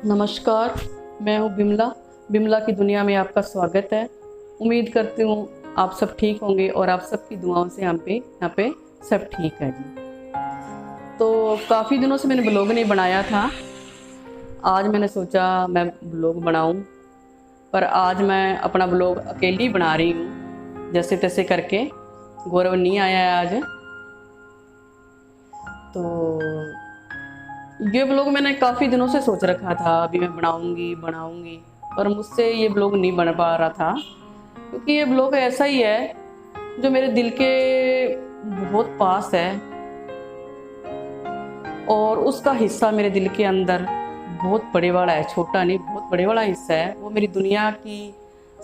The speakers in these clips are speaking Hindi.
नमस्कार, मैं हूँ बिमला। बिमला की दुनिया में आपका स्वागत है। उम्मीद करती हूँ आप सब ठीक होंगे और आप सबकी दुआओं से यहाँ पे सब ठीक है जी। तो काफ़ी दिनों से मैंने ब्लॉग नहीं बनाया था। आज मैंने सोचा मैं ब्लॉग बनाऊँ, पर आज मैं अपना ब्लॉग अकेली बना रही हूँ, जैसे तैसे करके। गौरव नहीं आया है आज। तो ये ब्लॉग मैंने काफ़ी दिनों से सोच रखा था, अभी मैं बनाऊंगी, पर मुझसे ये ब्लॉग नहीं बन पा रहा था, क्योंकि ये ब्लॉग ऐसा ही है जो मेरे दिल के बहुत पास है और उसका हिस्सा मेरे दिल के अंदर बहुत बड़े वाला है, छोटा नहीं, बहुत बड़े वाला हिस्सा है। वो मेरी दुनिया की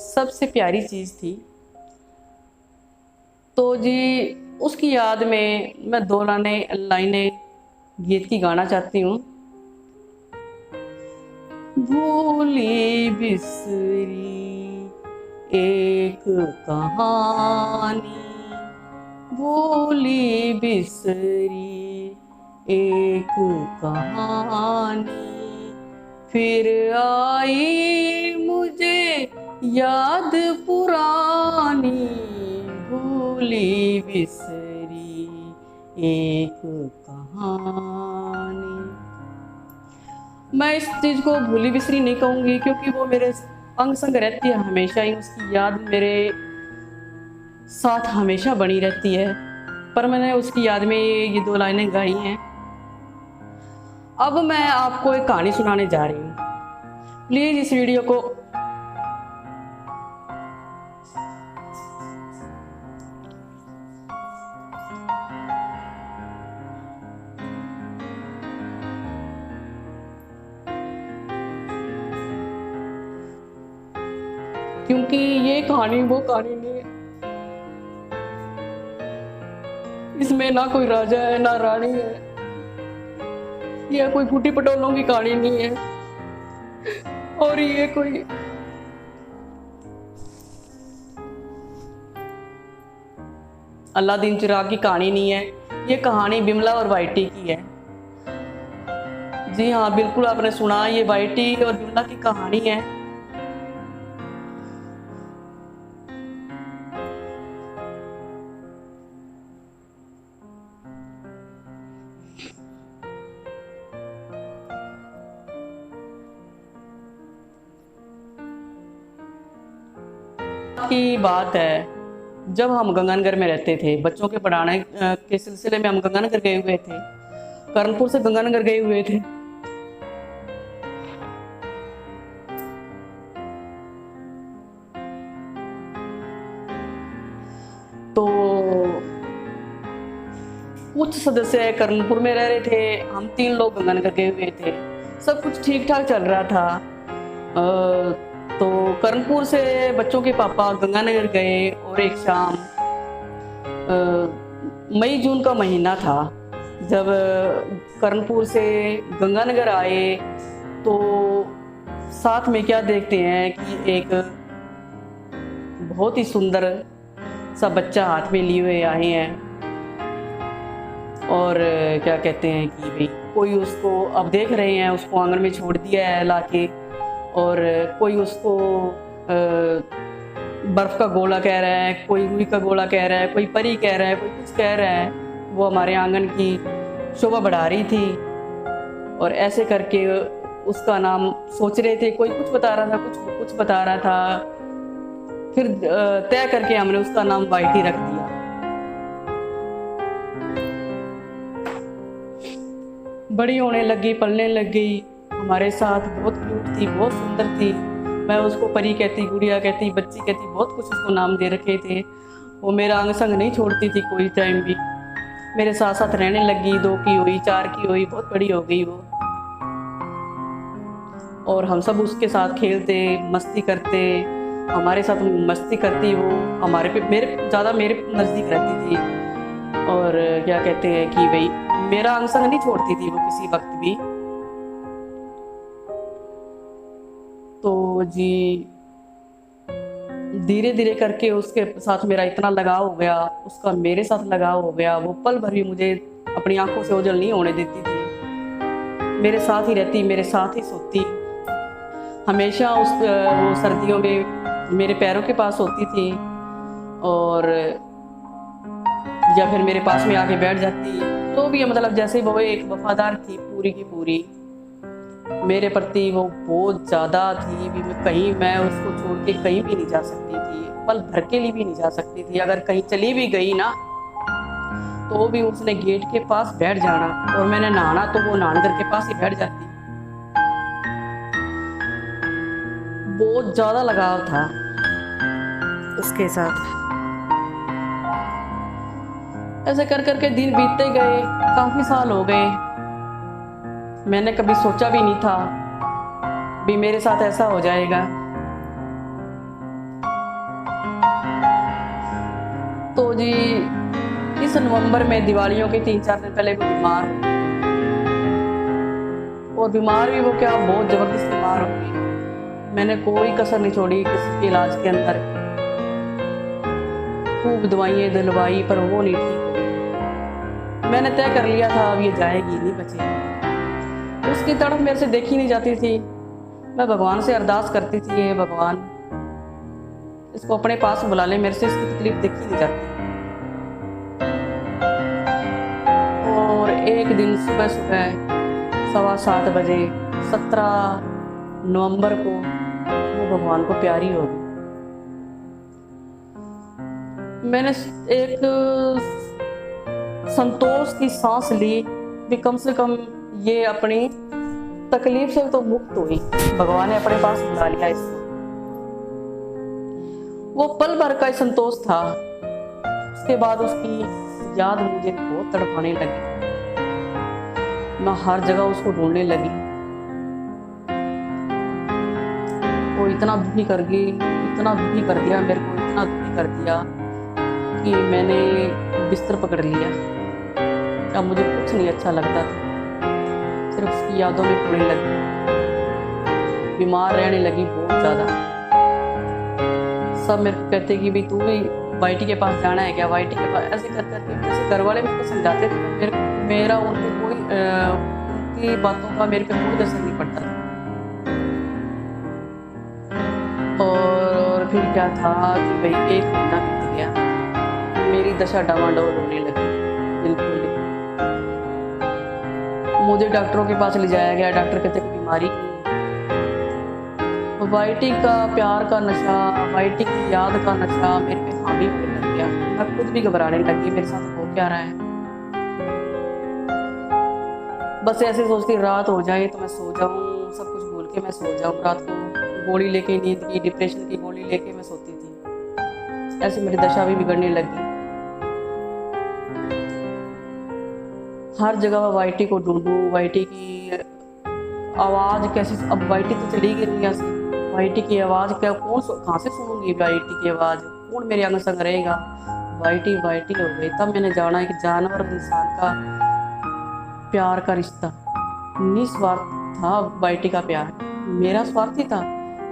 सबसे प्यारी चीज़ थी। तो जी उसकी याद में मैं दो लाइनें गीत की गाना चाहती हूँ। भूली बिसरी एक कहानी, भूली बिसरी एक कहानी, फिर आई मुझे याद पुरानी, भूली बिसरी एक कहानी। मैं इस चीज़ को भूली बिसरी नहीं कहूँगी, क्योंकि वो मेरे अंग संग रहती है हमेशा ही। उसकी याद मेरे साथ हमेशा बनी रहती है। पर मैंने उसकी याद में ये दो लाइनें गाई हैं। अब मैं आपको एक कहानी सुनाने जा रही हूँ। प्लीज़ इस वीडियो को क्योंकि ये कहानी वो कहानी नहीं है। इसमें ना कोई राजा है ना रानी है, यह कोई कुटी पटोलों की कहानी नहीं है, और ये कोई अलादीन चिराग की कहानी नहीं है। ये कहानी बिमला और वाइटी की है। जी हाँ, बिल्कुल आपने सुना, ये वाइटी और बिमला की कहानी है। की बात है, जब हम गंगानगर में रहते थे, बच्चों के पढ़ाने के सिलसिले में हम गंगानगर गए हुए थे। कर्णपुर से गंगानगर गए हुए थे। तो कुछ सदस्य कर्णपुर में रह रहे थे, हम 3 लोग गंगानगर गए हुए थे। सब कुछ ठीक ठाक चल रहा था। तो कर्णपुर से बच्चों के पापा गंगानगर गए, और एक शाम मई जून का महीना था, जब कर्णपुर से गंगानगर आए तो साथ में क्या देखते हैं कि एक बहुत ही सुंदर सा बच्चा हाथ में लिए हुए आए हैं। और क्या कहते हैं कि भाई कोई उसको, अब देख रहे हैं, उसको आंगन में छोड़ दिया है लाके, और कोई उसको बर्फ का गोला कह रहा है, कोई रुई का गोला कह रहा है, कोई परी कह रहा है, कोई कुछ कह रहा है। वो हमारे आंगन की शोभा बढ़ा रही थी, और ऐसे करके उसका नाम सोच रहे थे। कोई कुछ बता रहा था, कुछ बता रहा था। फिर तय करके हमने उसका नाम वाइटी रख दिया। बड़ी होने लगी, पलने लग गई हमारे साथ, बहुत क्यूट थी, बहुत सुंदर थी। मैं उसको परी कहती, गुड़िया कहती, बच्ची कहती, बहुत कुछ उसको नाम दे रखे थे। वो मेरा अंग संग नहीं छोड़ती थी कोई टाइम भी। मेरे साथ साथ रहने लगी। 2 की हुई, 4 की हुई, बहुत बड़ी हो गई वो। और हम सब उसके साथ खेलते, मस्ती करते, हमारे साथ मस्ती करती। वो मेरे नज़दीक रहती थी। और क्या कहते हैं कि भाई मेरा अंग संग नहीं छोड़ती थी वो किसी वक्त भी। तो जी धीरे धीरे करके उसके साथ मेरा इतना लगाव हो गया, उसका मेरे साथ लगाव हो गया। वो पल भर भी मुझे अपनी आंखों से ओझल नहीं होने देती थी। मेरे साथ ही रहती, मेरे साथ ही सोती, हमेशा वो सर्दियों में मेरे पैरों के पास होती थी और या फिर मेरे पास में आके बैठ जाती। तो भी मतलब जैसे वो एक वफादार थी पूरी की पूरी मेरे प्रति, वो बहुत ज़्यादा थी भी। मैं उसको छोड़ के कहीं भी नहीं जा सकती थी, पल भर के लिए भी नहीं जा सकती थी। अगर कहीं चली भी गई ना तो भी उसने गेट के पास बैठ जाना, और मैंने नहाना तो वो नहानगर के पास ही बैठ जाती। बहुत ज़्यादा लगाव था उसके साथ। ऐसे कर करके दिन बीतते गए, काफी साल हो गए। मैंने कभी सोचा भी नहीं था भी मेरे साथ ऐसा हो जाएगा। तो जी इस नवंबर में दिवालियों के 3-4 दिन पहले वो बीमार हो गई, और बीमार भी वो क्या बहुत जबरदस्त बीमार हो गई। मैंने कोई कसर नहीं छोड़ी किसी इलाज के अंदर, खूब दवाइयाँ दिलवाई पर वो नहीं ठीक। मैंने तय कर लिया था अब ये जाएगी नहीं, बचेगी। उसकी तड़प मेरे से देखी नहीं जाती थी। मैं भगवान से अरदास करती थी, ये भगवान इसको अपने पास बुला ले, मेरे से इसकी तकलीफ देखी नहीं जाती। और एक दिन सुबह 7:15 बजे 17 नवंबर को वो भगवान को प्यारी हो गई। मैंने एक संतोष की सांस ली भी, कम से कम ये अपनी तकलीफ से तो मुक्त हुई, भगवान ने अपने पास बुला लिया इसको। वो पल भर का संतोष था। उसके बाद उसकी याद मुझे बहुत तड़पाने लगी। मैं हर जगह उसको ढूंढने लगी। वो इतना दुखी कर गई, इतना दुखी कर दिया मेरे को, इतना दुखी कर दिया कि मैंने बिस्तर पकड़ लिया। अब मुझे कुछ नहीं अच्छा लगता था, सिर्फ उसकी यादों में खोने लगी, बीमार रहने लगी बहुत ज़्यादा। सब मेरे को कहते कि भी तू भी वाइटी के पास जाना है क्या, वाइटी के पास। ऐसे कर करके जैसे घर वाले मुझको समझाते थे, मेरा उनकी बातों का मेरे पे कोई असर नहीं पड़ता था। और फिर क्या था कि भाई 1 महीना बीत गया, मेरी दशा डामाडोल होने लगी बिल्कुल। मुझे डॉक्टरों के पास ले जाया गया। डॉक्टर कहते कि बीमारी नहीं है। वाइटी का प्यार का नशा, वाइटी की याद का नशा मेरे पे हावी होने लग गया। मैं खुद भी घबराने लगी, मेरे साथ हो क्या रहा है। बस ऐसे सोचती रात हो जाए तो मैं सो जाऊं, सब कुछ भूल के मैं सो जाऊं। रात को गोली लेके, नींद की, डिप्रेशन की गोली लेके मैं सोती थी। ऐसे मेरी दशा भी बिगड़ने लगी। हर जगह वाइटी को ढूंढूं, वाइटी की आवाज़ कैसी। अब वाइटी तो चली गई दुनिया से, वाइटी की आवाज़ क्या, कहाँ से सुनूंगी वाइटी की आवाज़, कौन मेरे अंग संग रहेगा। वाइटी वाइटी हो गई। तब मैंने जाना एक जानवर और इंसान का प्यार का रिश्ता निस्वार्थ था। वाइटी का प्यार मेरा स्वार्थी था,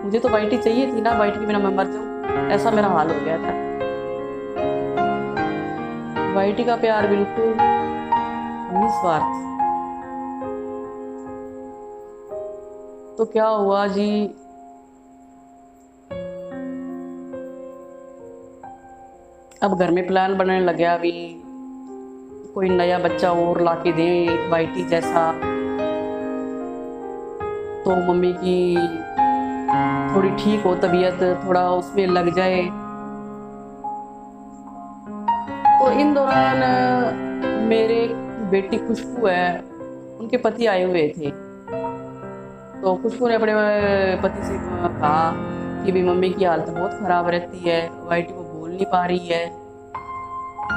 मुझे तो वाइटी चाहिए थी ना, वाइटी के बिना मैं मर जाऊं, ऐसा मेरा हाल हो गया था। वाइटी का प्यार बिल्कुल निस्वार्थ। तो क्या हुआ जी, अब घर में प्लान बनने लग गया भी कोई नया बच्चा और लाके दे वाइटी जैसा, तो मम्मी की थोड़ी ठीक हो तबीयत, थोड़ा उसमें लग जाए। तो इन दौरान मेरे बेटी खुशबू है, उनके पति आए हुए थे। तो खुशबू ने अपने पति से कहा कि भी मम्मी की हालत बहुत ख़राब रहती है, वाइटी को बोल नहीं पा रही है,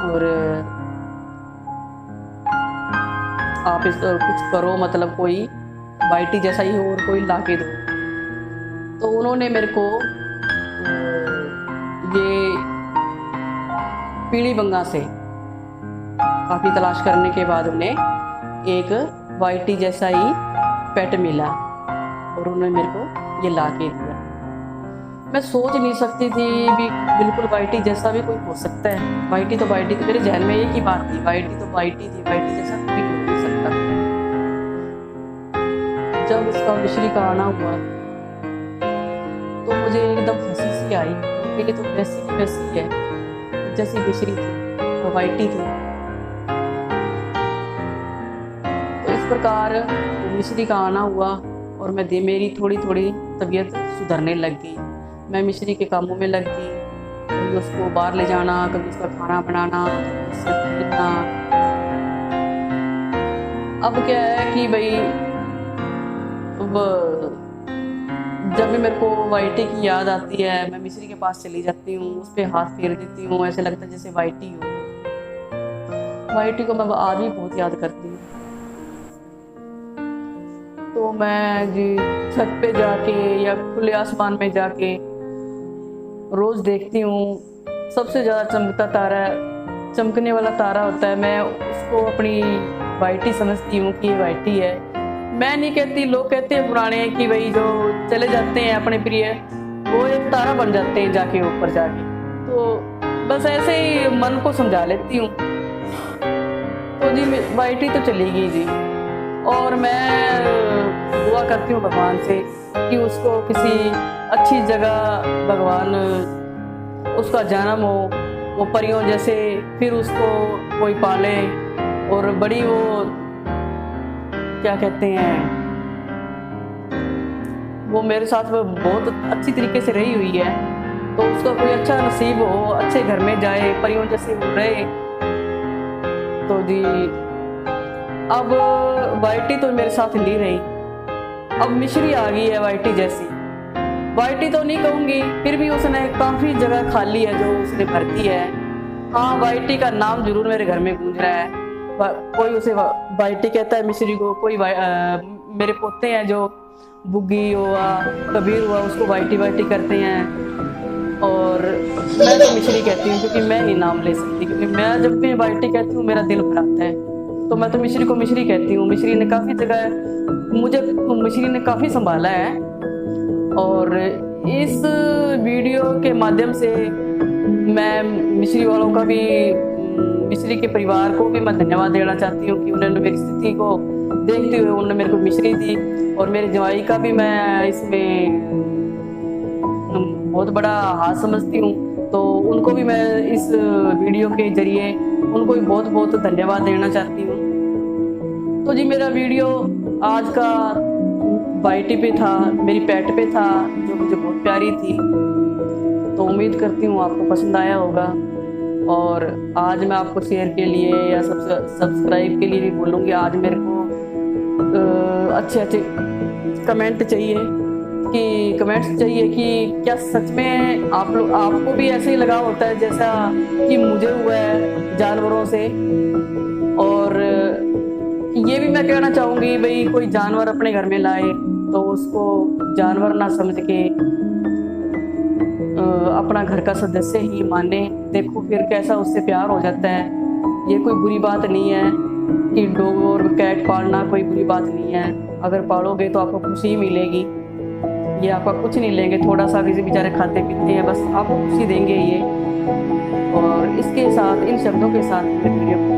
और आप इस कुछ करो, मतलब कोई वाइटी जैसा ही हो और कोई लाके दो। तो उन्होंने मेरे को ये पीली बंगा से काफ़ी तलाश करने के बाद उन्हें एक वाइटी जैसा ही पेट मिला, और उन्होंने मेरे को ये ला के दिया। मैं सोच नहीं सकती थी भी बिल्कुल वाइटी जैसा भी कोई हो सकता है। वाइटी तो मेरे जहन में एक ही बात थी, वाइटी तो वाइटी थी, वाइटी जैसा कोई हो नहीं सकता। जब उसका मिश्री का आना हुआ के आई, उनके लिए तो वैसी की वैसी है जैसी मिश्री थी, वो वाइटी थी। तो इस प्रकार मिश्री का आना हुआ और मेरी थोड़ी थोड़ी तबीयत सुधरने लग गई। मैं मिश्री के कामों में लग गई, कभी उसको बाहर ले जाना, कभी उसका खाना बनाना, कभी उससे खरीदना। अब क्या है कि भाई जब भी मेरे को वाइटी की याद आती है, मैं मिश्री के पास चली जाती हूँ, उस पर हाथ फेर देती हूँ, ऐसे लगता है जैसे वाइटी हो। वाइटी को मैं आज भी बहुत याद करती हूँ। तो मैं जी छत पे जाके या खुले आसमान में जाके रोज देखती हूँ, सबसे ज़्यादा चमकता तारा, चमकने वाला तारा होता है, मैं उसको अपनी वाइटी समझती हूँ कि ये वाइटी है। मैं नहीं कहती, लोग कहते हैं पुराने कि भाई जो चले जाते हैं अपने प्रिय, वो एक तारा बन जाते हैं जाके ऊपर जाके। तो बस ऐसे ही मन को समझा लेती हूँ। तो जी वाइटी तो चली गई जी, और मैं दुआ करती हूँ भगवान से कि उसको किसी अच्छी जगह भगवान उसका जन्म हो, वो परियों जैसे फिर उसको कोई पाले, और बड़ी वो क्या कहते हैं, वो मेरे साथ वो बहुत अच्छी तरीके से रही हुई है, तो उसका कोई अच्छा नसीब हो, अच्छे घर में जाए, परियों जैसे वो रहे। तो जी अब वाइटी तो मेरे साथ नहीं रही, अब मिश्री आ गई है वाइटी जैसी। वाइटी तो नहीं कहूँगी, फिर भी उसने काफ़ी जगह खाली है जो उसने भरती है। हाँ, वाइटी का नाम जरूर मेरे घर में गूंज रहा है, कोई उसे वाइटी कहता है मिश्री को, कोई मेरे पोते हैं जो बुग्गी हुआ, कबीर हुआ, उसको वाइटी वाइटी करते हैं। और मैं तो मिश्री कहती हूँ क्योंकि मैं नहीं नाम ले सकती, क्योंकि मैं जब भी वाइटी कहती हूँ मेरा दिल भराता है। तो मैं तो मिश्री को मिश्री कहती हूँ। मिश्री ने काफ़ी जगह मिश्री ने काफ़ी संभाला है, और इस वीडियो के माध्यम से मैं मिश्री वालों का भी, मिश्री के परिवार को भी मैं धन्यवाद देना चाहती हूँ कि उन्होंने मेरी स्थिति को देखते हुए उन्होंने मेरे को मिश्री दी, और मेरे जवाई का भी मैं इसमें बहुत बड़ा हाथ समझती हूँ। तो उनको भी मैं इस वीडियो के जरिए उनको भी बहुत बहुत धन्यवाद देना चाहती हूँ। तो जी मेरा वीडियो आज का वाइटी पे था, मेरी पेट पे था, जो मुझे बहुत प्यारी थी। तो उम्मीद करती हूँ आपको पसंद आया होगा, और आज मैं आपको शेयर के लिए या सब्सक्राइब के लिए भी बोलूँगी। आज मेरे को अच्छे अच्छे कमेंट चाहिए कि क्या सच में आपको भी ऐसे ही लगा होता है जैसा कि मुझे हुआ है जानवरों से। और ये भी मैं कहना चाहूँगी भाई, कोई जानवर अपने घर में लाए तो उसको जानवर ना समझ के अपना घर का सदस्य ही माने। देखो फिर कैसा उससे प्यार हो जाता है। ये कोई बुरी बात नहीं है कि डॉग और कैट पालना कोई बुरी बात नहीं है। अगर पालोगे तो आपको खुशी ही मिलेगी, ये आपका कुछ नहीं लेंगे, थोड़ा सा भी बेचारे खाते पीते हैं, बस आपको खुशी देंगे ये। और इसके साथ, इन शब्दों के साथ वीडियो को